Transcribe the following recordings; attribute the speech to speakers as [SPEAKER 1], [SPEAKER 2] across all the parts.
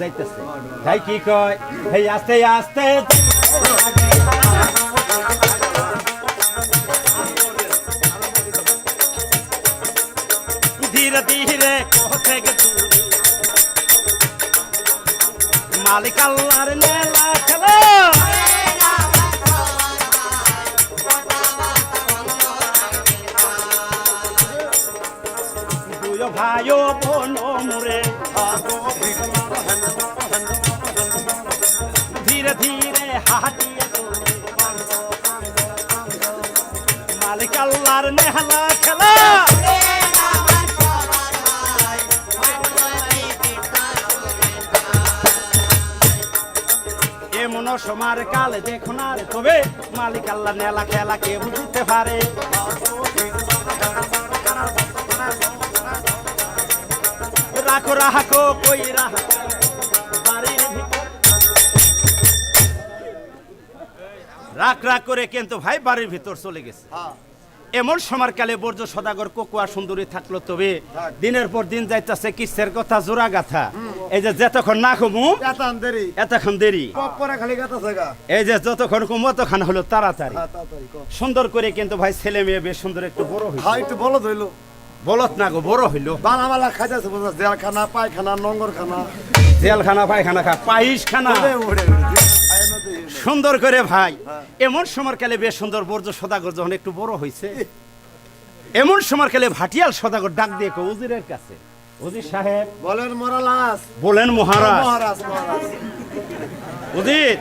[SPEAKER 1] যাইতেছে ভাই কি কয় এই আস্তে আস্তে ধীরে ধীরে থেকে মালিক আল্লাহর নেলা খেলা দুই ভাই বোন মুরে ধীরে ধীরে হাঁটিয়ে মালিক আল্লাহর নেহালা খেলা এমন সমার কালে দেখুন আর তবে মালিক আল্লাহ নেলা খেলা কে বুঝতে পারে রাখো রাখো কই রাখো রাখ রাখ করে কিন্তু ভাই বাড়ির ভিতর চলে গেছে এমন সময় কালে বর্জ্য সদাগর কোকুয়া সুন্দরী থাকলো তবে দিনের পর দিন যাইতেছে কিসের কথা জোড়া গাথা এই যে যতক্ষণ না কমু এতক্ষণ দেরি এই যে যতক্ষণ কমু ততক্ষণ হলো তাড়াতাড়ি সুন্দর করে কিন্তু ভাই ছেলে মেয়ে বেশ সুন্দর একটু বড় হইলো বলত না গো বড় হইলো
[SPEAKER 2] বানামালা খাইতেছে জেলখানা পায়খানা নঙ্গরখানা
[SPEAKER 1] জেলখানা পায়খানা খা পাইস খানা সুন্দর করে ভাই এমন সময় কালে বেশ সুন্দর বর্জ্য সদাগর যখন একটু বড় হয়েছে এমন সময় কালে ভাটিয়াল সদাগর ডাক দিয়ে উজিরের কাছে উজির সাহেব
[SPEAKER 2] বলেন মরালাস
[SPEAKER 1] বলেন মহারাজ উজির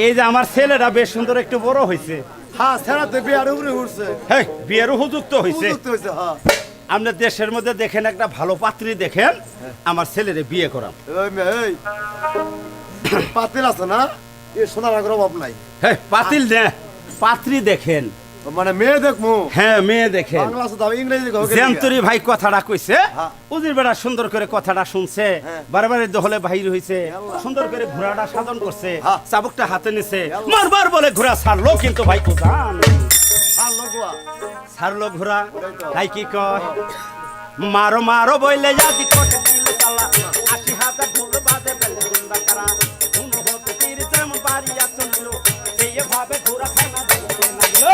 [SPEAKER 1] এই যে আমার ছেলেটা বেশ সুন্দর একটু বড় হয়েছে
[SPEAKER 2] হ্যাঁ ছেড়া তো বিয়ার উপরে উঠছে
[SPEAKER 1] হ্যাঁ বিয়ের উপযুক্ত হয়েছে
[SPEAKER 2] হ্যাঁ
[SPEAKER 1] আপনার দেশের মধ্যে দেখেন একটা ভালো পাত্রী দেখেন আমার ছেলের বিয়ে করাম
[SPEAKER 2] এই পাতিল আছে না এ সোনার আগ্রহ অভাব নাই
[SPEAKER 1] হ্যাঁ পাতিল না পাত্রী দেখেন
[SPEAKER 2] মানে মেয়ে দেখমু
[SPEAKER 1] হ্যাঁ মেয়ে দেখেন
[SPEAKER 2] বাংলা আছে দাও ইংরেজি কও
[SPEAKER 1] জেন্তরি ভাই কথাটা কইছে উজির বেড়া সুন্দর করে কথাটা শুনছে বারবার দহলে বাহির হইছে সুন্দর করে ঘোড়াটা সাধন করছে চাবুকটা হাতে নিছে মারবার বলে ঘোড়া ছাড়লো কিন্তু ভাই কোজান ছাড়লো ঘোড়া ভাই কি কয় মারো মারো বইলে যাদি কোটে দিল তালা ৮০,০০০ ঢোল বাজে বেলে গুন্ডা করা শুনো হতে তীর যেমন বাড়িয়া চললো এইভাবে ঘোড়া খানা দিতে লাগলো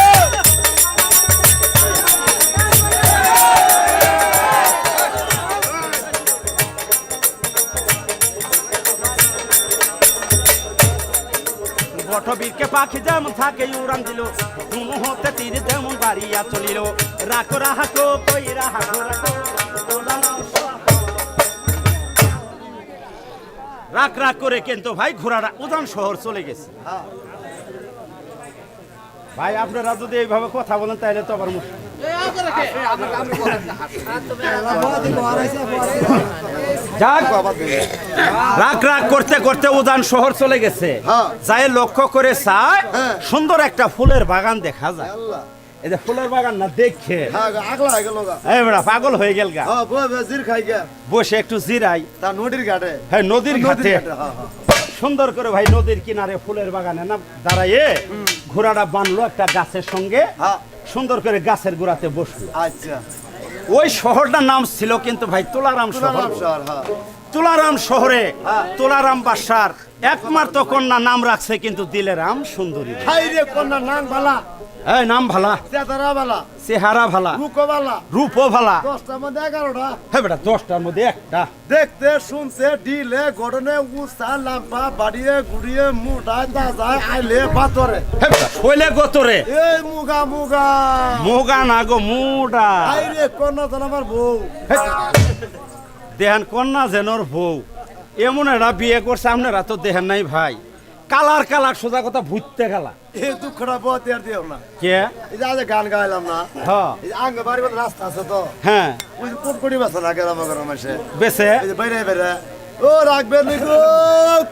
[SPEAKER 1] বটবীরকে পাখি যেমন থাকে উড়ান দিল শুনো হতে তীর যেমন বাড়িয়া চলিল রাখো রাখো কই রাখো রাখো রাখ রাখ করে কিন্তু ভাই ঘোড়াটা উদান শহর চলে গেছে ভাই আপনারা যদি এইভাবে কথা বলেন তাহলে তো আবার মুশকিল রাখ রাখ করতে করতে উদান শহর চলে গেছে যাই লক্ষ্য করে চায় সুন্দর একটা ফুলের বাগান দেখা যায় এই যে ফুলের বাগান না দেখে পাগল হয়ে গেল গা বসে একটু জিরাই
[SPEAKER 2] তা নদীর ঘাটে
[SPEAKER 1] হ্যাঁ নদীর ঘাটে সুন্দর করে ভাই নদীর কিনারে ফুলের বাগানে না দাঁড়াইয়ে ঘোড়াটা বানলো একটা গাছের সঙ্গে সুন্দর করে গাছের গোড়াতে বসলো
[SPEAKER 2] আচ্ছা
[SPEAKER 1] ওই শহরটার নাম ছিল কিন্তু ভাই তুলারাম শহর তুলারাম শহরে তুলারাম বাদশার একমাত্র কন্যা নাম রাখছে কিন্তু দিলেরাম সুন্দরী
[SPEAKER 2] কন্যার নাম ভালা
[SPEAKER 1] এই নাম ভালা
[SPEAKER 2] চেহারা ভালা
[SPEAKER 1] চেহারা ভালা রূপও ভালা
[SPEAKER 2] 10টার মধ্যে 11টা
[SPEAKER 1] হ্যাঁ বেটা 10টার মধ্যে একটা
[SPEAKER 2] দেখতে শুনতে ডিলে গড়নে উস্তা লাম্পা বাড়িয়ে গুড়িয়ে মুটায় দাজায় আইলে বাতরে
[SPEAKER 1] হ্যাঁ বেটা শৈলে গতরে
[SPEAKER 2] এই মুগা মুগা
[SPEAKER 1] মুগা না গো মুডা
[SPEAKER 2] আইরে কন্যা তো আমার বউ
[SPEAKER 1] দেহান কন্যা জেনর বউ এমন একটা বিয়ে করছে আপনারা তো দেহেন নাই ভাই কালার কালার সোজা কথা ভুততে গেলা
[SPEAKER 2] এই দুঃখটা বহুত আর দিও না
[SPEAKER 1] কে
[SPEAKER 2] এই যে আজ গান গাইলাম না
[SPEAKER 1] হ্যাঁ
[SPEAKER 2] এই আঙ্গ বাড়ি মধ্যে রাস্তা আছে তো
[SPEAKER 1] হ্যাঁ
[SPEAKER 2] ওই কোটকড়ি বাসা না গেলাম গরম আসে
[SPEAKER 1] বেছে
[SPEAKER 2] এই যে বাইরে বাইরে ও রাখবেন নি গো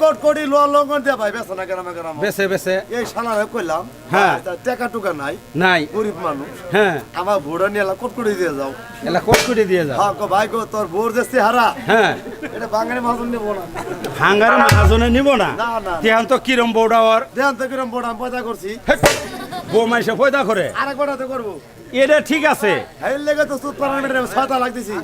[SPEAKER 2] কোটকড়ি লো লঙ্গন দিয়া ভাই বেসা না গরম গরম
[SPEAKER 1] বেছে বেছে
[SPEAKER 2] এই শালারে কইলাম
[SPEAKER 1] হ্যাঁ
[SPEAKER 2] টাকা টুকা নাই
[SPEAKER 1] নাই
[SPEAKER 2] গরিব মানুষ
[SPEAKER 1] হ্যাঁ
[SPEAKER 2] আমার ভোড়া নিয়ে কোটকড়ি দিয়ে যাও
[SPEAKER 1] এলা কোটকুটি দিয়ে যাও
[SPEAKER 2] হ্যাঁ গো ভাই গো তোর বোর যে চেহারা
[SPEAKER 1] হ্যাঁ
[SPEAKER 2] এটা বাঙালি মাজন নিব না
[SPEAKER 1] হাঙ্গারে মহাজনে নিব না
[SPEAKER 2] না না
[SPEAKER 1] তেহান তো কিরম বউডা ওর
[SPEAKER 2] দেন তো কিরম বোড়া আমি পয়দা করছি
[SPEAKER 1] বউ মাইসে পয়দা করে
[SPEAKER 2] আরেক বোড়াতে করবো
[SPEAKER 1] এটা ঠিক আছে
[SPEAKER 2] এই লেগে তো সুত পারামিটার 6 তালাক দিছি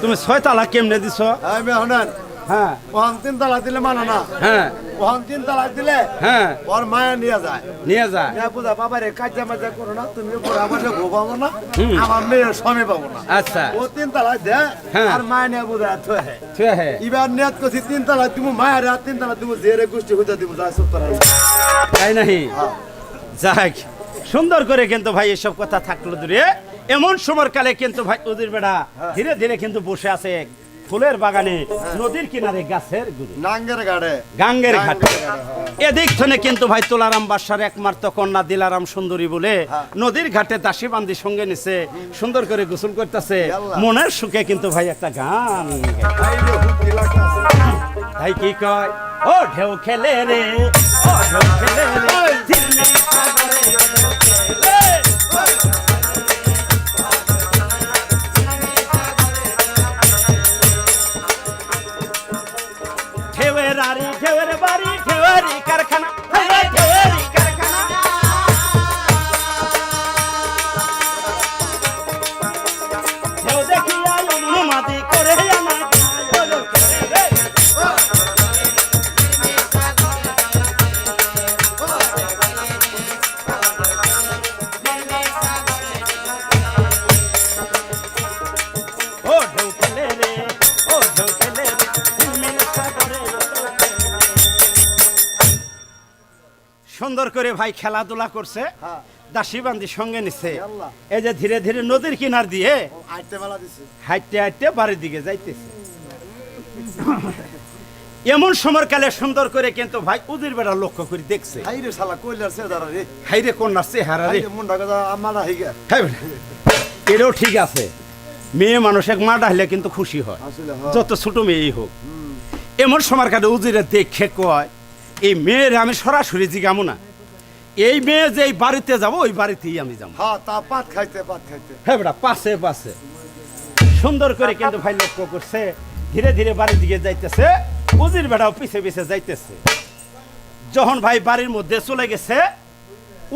[SPEAKER 1] তুমি 6 তালাক কেমনে দিছো
[SPEAKER 2] আমি হনান
[SPEAKER 1] হ্যাঁ
[SPEAKER 2] ওখান 3 তালাক দিলে মানে না
[SPEAKER 1] হ্যাঁ
[SPEAKER 2] ওখান 3 তালাক দিলে
[SPEAKER 1] হ্যাঁ
[SPEAKER 2] ওর মায়া নিয়ে যায়
[SPEAKER 1] নিয়ে যায়
[SPEAKER 2] নিয়ে বুঝা বাবা রে কাজা মাজা করো না তুমি বুড়া বসে ঘুমাবো না আমার মেয়ের সময় পাবো না
[SPEAKER 1] আচ্ছা
[SPEAKER 2] ও 3 তালাক দেয়
[SPEAKER 1] হ্যাঁ।
[SPEAKER 2] আর মায়া নিয়ে বুঝা থয়ে
[SPEAKER 1] ঠিক আছে
[SPEAKER 2] এবার নিয়ত করছি 3 তালাক তুমি মায়ের আর 3 তালাক তুমি জেরে গোষ্ঠী হইতে দিব যা 70
[SPEAKER 1] তাই নাহি
[SPEAKER 2] হ্যাঁ।
[SPEAKER 1] যাক সুন্দর করে কিন্তু ভাই এসব কথা থাকলো দূরে এমন সময় কালে কিন্তু ভাই ওদের বেড়া ধীরে ধীরে কিন্তু বসে আছে ফুলের বাগানে নদীর কিনারে গাছের গুড়ি
[SPEAKER 2] নাঙ্গের গাড়ে
[SPEAKER 1] গাঙ্গের ঘাটে এদিক থেকে কিন্তু ভাই তুলারাম বাদশার একমাত্র কন্যা দিলারাম সুন্দরী বলে নদীর ঘাটে দাসী বান্দি সঙ্গে নিছে সুন্দর করে গোসল করতেছে মনের সুখে কিন্তু ভাই একটা গান ভাই কি কয় ও ঢেউ খেলে রে ও ঢেউ খেলে রে ঝিলমিল সাগরে ঢেউ খেলে। ঢেউয়ের আড়ি ঢেউয়ের বাড়ি ঢেউয়েরই কারখানা ঢেউয়ের ঢেউয়েরই কারখানা ঢেউ দেখিয়া অনুমাদি করে আমার ঢেউ খেলে রে। ও ঢেউ খেলে রে ও ঢেউ খেলে রে ঝিলমিল সাগরে ঢেউ খেলে। সুন্দর করে ভাই খেলাধুলা করছে
[SPEAKER 2] হ্যাঁ।
[SPEAKER 1] দাসী বান্দি সঙ্গে নিছে
[SPEAKER 2] আল্লাহ।
[SPEAKER 1] এই যে ধীরে ধীরে নদীর কিনার দিয়ে
[SPEAKER 2] আইতে মেলা দিছে
[SPEAKER 1] হাইটে হাইটে বাড়ির দিকে যাইতেছে এমন সময়কালে সুন্দর করে কিন্তু ভাই উদির বেড়া লক্ষ্য করে দেখছে
[SPEAKER 2] হাই রে শালা কইলার সে দাঁড়া রে
[SPEAKER 1] হাইরে কন্যার চেহারা
[SPEAKER 2] হাই
[SPEAKER 1] রে
[SPEAKER 2] রে মুন্ডা কথা আমারা হিগা
[SPEAKER 1] হাই বেটা, এটাও ঠিক আছে মেয়ে মানুষ এক মা ডাকলে কিন্তু খুশি হয়
[SPEAKER 2] আসলে হ্যাঁ।
[SPEAKER 1] যত ছোট মেয়েই হোক এমন সময় কাটে উজিরে দেখে কয় এই মেয়ের আমি সরাসরি জিগামো না এই মেয়ে যে এই বাড়িতে যাব ওই বাড়িতেই আমি যাবো
[SPEAKER 2] হ্যাঁ তা পাত খাইতে পাত খাইতে
[SPEAKER 1] হ্যাঁ বেটা পাশে পাশে সুন্দর করে কিন্তু ভাই লক্ষ্য করছে ধীরে ধীরে বাড়ির দিকে যাইতেছে উজির বেড়াও পিছে পিছে যাইতেছে যখন ভাই বাড়ির মধ্যে চলে গেছে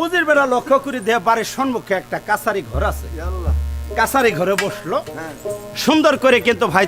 [SPEAKER 1] উজির বেড়া লক্ষ্য করে দিয়ে বাড়ির সম্মুখে একটা কাছারি ঘর আছে
[SPEAKER 2] আল্লাহ
[SPEAKER 1] কাছারি ঘরে বসলো
[SPEAKER 2] হ্যাঁ
[SPEAKER 1] সুন্দর করে কিন্তু ভাই